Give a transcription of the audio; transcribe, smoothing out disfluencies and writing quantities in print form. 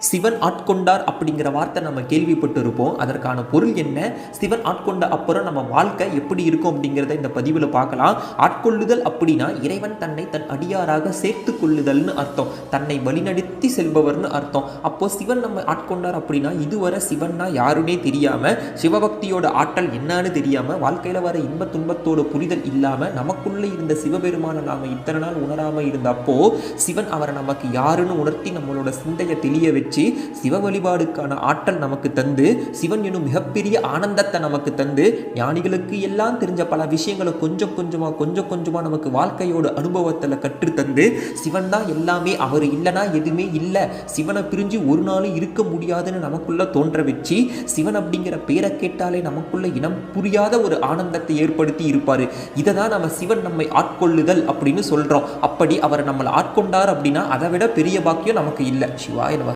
சிவன் ஆட்கொண்டார் அப்படிங்கிற வார்த்தை நம்ம கேள்விப்பட்டு இருப்போம். அதற்கான பொருள் என்ன, சிவன் ஆட்கொண்ட அப்புறம் நம்ம வாழ்க்கை எப்படி இருக்கும் அப்படிங்கிறத இந்த பதிவில் பார்க்கலாம். ஆட்கொள்ளுதல் அப்படின்னா இறைவன் தன்னை தன் அடியாராக சேர்த்து கொள்ளுதல்னு அர்த்தம், தன்னை வழிநடத்தி செல்பவர்னு அர்த்தம். அப்போ சிவன் நம்ம ஆட்கொண்டார் அப்படின்னா இதுவரை சிவன்னா யாருன்னே தெரியாம, சிவபக்தியோட ஆற்றல் என்னன்னு தெரியாம, வாழ்க்கையில வர இன்ப துன்பத்தோட புரிதல் இல்லாம நமக்குள்ள இருந்த சிவபெருமான நாம இத்தனை நாள் உணராம இருந்தப்போ சிவன் அவரை நமக்கு யாருன்னு உணர்த்தி நம்மளோட சிந்தையை தெளிய வச்சு சிவ வழிபாடுக்கான ஆற்றல் நமக்கு தந்து, சிவன் எனும் மிகப்பெரிய ஆனந்தத்தை நமக்கு தந்து, ஞானிகளுக்கு எல்லாம் தெரிஞ்ச பல விஷயங்களை கொஞ்சம் கொஞ்சமா நமக்கு வாழ்க்கையோட அனுபவத்தில் கற்று தந்து, சிவன் தான் எல்லாமே, அவர் இல்லைனா எதுவுமே இல்லை, சிவனை பிரிஞ்சு ஒரு நாளும் இருக்க முடியாதுன்னு நமக்குள்ள தோன்ற வச்சு, சிவன் அப்படிங்கிற பேரை கேட்டாலே நமக்குள்ள இனம் புரியாத ஒரு ஆனந்தத்தை ஏற்படுத்தி இருப்பாரு. இதை தான் நம்ம சிவன் நம்மை ஆட்கொள்ளுதல் அப்படின்னு சொல்றோம். அப்படி அவர் நம்மளை ஆட்கொண்டார் அப்படின்னா அதை விட பெரிய பாக்கியம் நமக்கு இல்லை. சிவாய நம.